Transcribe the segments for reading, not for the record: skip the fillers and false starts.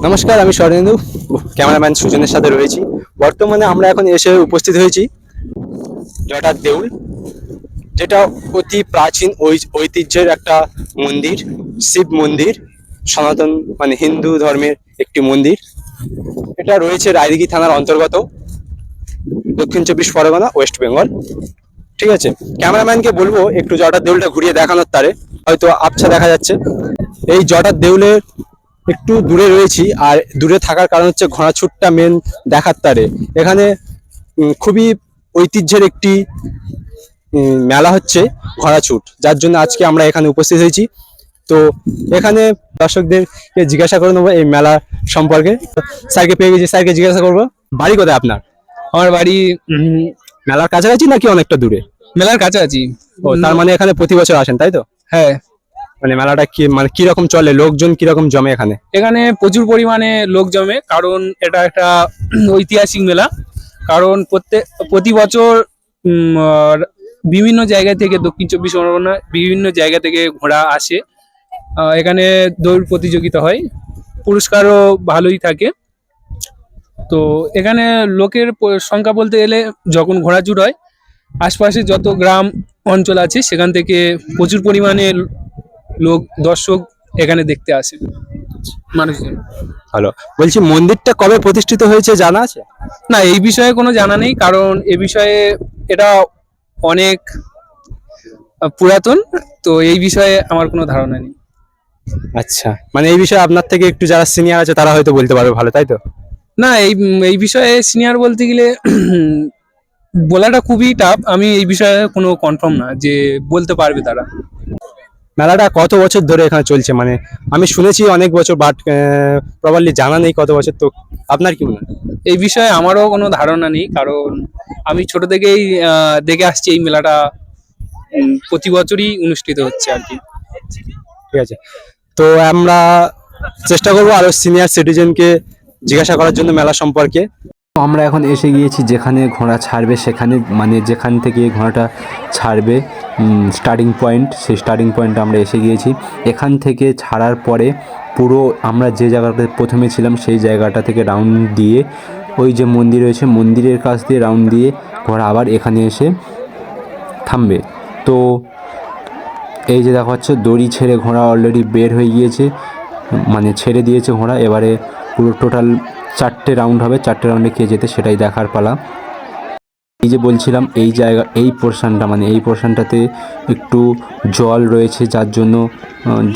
নমস্কার, আমি শরণেন্দু, ক্যামেরাম্যান সুজনের সাথে রয়েছি। বর্তমানে আমরা এখন এসে উপস্থিত হয়েছি জটার দেউল, যেটা অতি প্রাচীন ঐতিহ্যের একটা মন্দির, শিব মন্দির, সনাতন মানে হিন্দু ধর্মের একটি মন্দির। এটা রয়েছে রায়দিঘি থানার অন্তর্গত, দক্ষিণ চব্বিশ পরগনা, ওয়েস্ট বেঙ্গল। ঠিক আছে, ক্যামেরাম্যানকে বলবো একটু জটার দেউলটা ঘুরিয়ে দেখানোর, তারে হয়তো আবছা দেখা যাচ্ছে। এই জটার দেউলের একটু দূরে রয়েছি, আর দূরে থাকার কারণ হচ্ছে ঘোড়াছুটটা মেন দেখার তারে। এখানে খুবই ঐতিহ্যের একটি মেলা হচ্ছে ঘোড়াছুট, যার জন্য আজকে আমরা এখানে উপস্থিত হয়েছি। তো এখানে দর্শকদেরকে জিজ্ঞাসা করে নেবো এই মেলা সম্পর্কে। স্যারকে পেয়ে গেছি, স্যারকে জিজ্ঞাসা করবো বাড়ি কোথায় আপনার? আমার বাড়ি মেলার কাছাকাছি নাকি অনেকটা দূরে? মেলার কাছাকাছি। ও, তার মানে এখানে প্রতি বছর আসেন, তাই তো? হ্যাঁ, মানে মেলাটা কি মানে কিরকম চলে, লোকজন কিরকম জমে এখানে? এখানে প্রচুর পরিমাণে লোক জমে, কারণ এটা একটা ঐতিহাসিক মেলা। কারণ প্রতি বছর বিভিন্ন জায়গা থেকে, দক্ষিণ চব্বিশ পরগনা বিভিন্ন জায়গা থেকে ঘোড়া আসে। এখানে দৌড় প্রতিযোগিতা হয়, পুরস্কারও ভালোই থাকে। তো এখানে লোকের সংখ্যা বলতে গেলে, যখন ঘোড়াছুট হয় আশপাশে যত গ্রাম অঞ্চল আছে সেখান থেকে প্রচুর পরিমাণে লোক, দর্শক এখানে দেখতে আসে, মানুষজন। ভালো। বলছি, মন্দিরটা কবে প্রতিষ্ঠিত হয়েছে জানা আছে? না, এই বিষয়ে কোনো জানা নেই, কারণ এ বিষয়ে এটা অনেক পুরাতন, তো এই বিষয়ে আমার কোনো ধারণা নেই। আচ্ছা, মানে এই বিষয়ে আপনার থেকে একটু যারা সিনিয়র আছে তারা হয়তো বলতে পারবে, ভালো, তাই তো? না, এই বিষয়ে সিনিয়র বলতে গেলে বলাটা খুবই টাফ। আমি এই বিষয়ে কোনো কনফার্ম না যে বলতে পারবে তারা। মেলাটা কত বছর ধরে এখানে চলছে? মানে আমি শুনেছি অনেক বছর, বাট প্রবাবলি জানা নেই কত বছর। তো আপনার কি মনে হয়? এই বিষয়ে আমারও কোনো ধারণা নেই, কারণ আমি ছোট থেকেই দেখে আসছি এই মেলাটা প্রতি বছরই অনুষ্ঠিত হচ্ছে আর কি। ঠিক আছে, তো আমরা চেষ্টা করবো আরো সিনিয়র সিটিজেনকে জিজ্ঞাসা করার জন্য মেলা সম্পর্কে। আমরা এখন এসে গিয়েছি যেখানে ঘোড়া ছাড়বে, সেখানে মানে যেখান থেকে ঘোড়াটা ছাড়বে স্টার্টিং পয়েন্ট, সেই স্টার্টিং পয়েন্টে আমরা এসে গিয়েছি। এখান থেকে ছাড়ার পরে পুরো আমরা যে জায়গাটাতে প্রথমে ছিলাম সেই জায়গাটা থেকে রাউন্ড দিয়ে, ওই যে মন্দির রয়েছে মন্দিরের কাছ দিয়ে রাউন্ড দিয়ে ঘোড়া আবার এখানে এসে থামবে। তো এই যে দেখা যাচ্ছে দড়ি ছেড়ে ঘোড়া অলরেডি বের হয়ে গিয়েছে, মানে ছেড়ে দিয়েছে ঘোড়া। এবারে পুরো টোটাল 4টে রাউন্ড হবে, 4টে রাউন্ডে কে যেতে সেটাই দেখার পালা। এই যে বলছিলাম এই জায়গা, এই পোর্শনটা মানে এই পোর্শনটাতে একটু জল রয়েছে, যার জন্য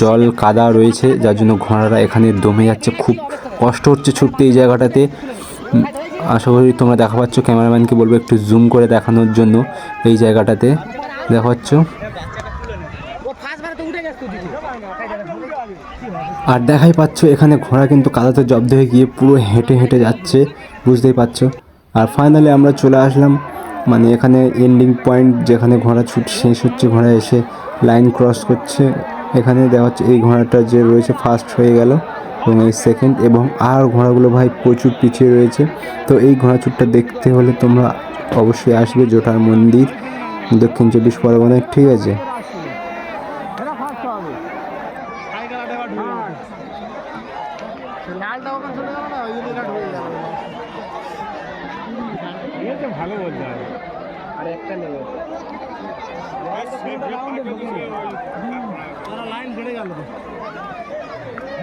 জল কাদা রয়েছে, যার জন্য ঘোড়ারা এখানে দমে যাচ্ছে, খুব কষ্ট হচ্ছে ছুটতে এই জায়গাটাতে। আশা করি তোমরা দেখা পাচ্ছ, ক্যামেরাম্যানকে বলবো একটু জুম করে দেখানোর জন্য এই জায়গাটাতে দেখা পাচ্ছ। আর দেখাই পাচ্ছ এখানে ঘোড়া কিন্তু কাদাতে জব্দ হয়ে গিয়ে পুরো হেঁটে হেঁটে যাচ্ছে, বুঝতেই পারছো। আর ফাইনালি আমরা চলে আসলাম মানে এখানে এন্ডিং পয়েন্ট, যেখানে ঘোড়া ছুট শেষ হচ্ছে, ঘোড়া এসে লাইন ক্রস করছে। এখানে দেখা যাচ্ছে এই ঘোড়াটা যে রয়েছে ফার্স্ট হয়ে গেল এবং এই সেকেন্ড, এবং আর ঘোড়াগুলো ভাই প্রচুর পিছিয়ে রয়েছে। তো এই ঘোড়া ছুটটা দেখতে হলে তোমরা অবশ্যই আসবে জটার মন্দির, দক্ষিণ চব্বিশ পরগনায়। ঠিক আছে, ভালো বলতে হবে। আর একটা নেবে লাইন বেড়ে গেল।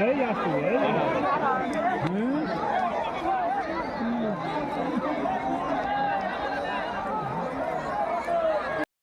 এই আসছে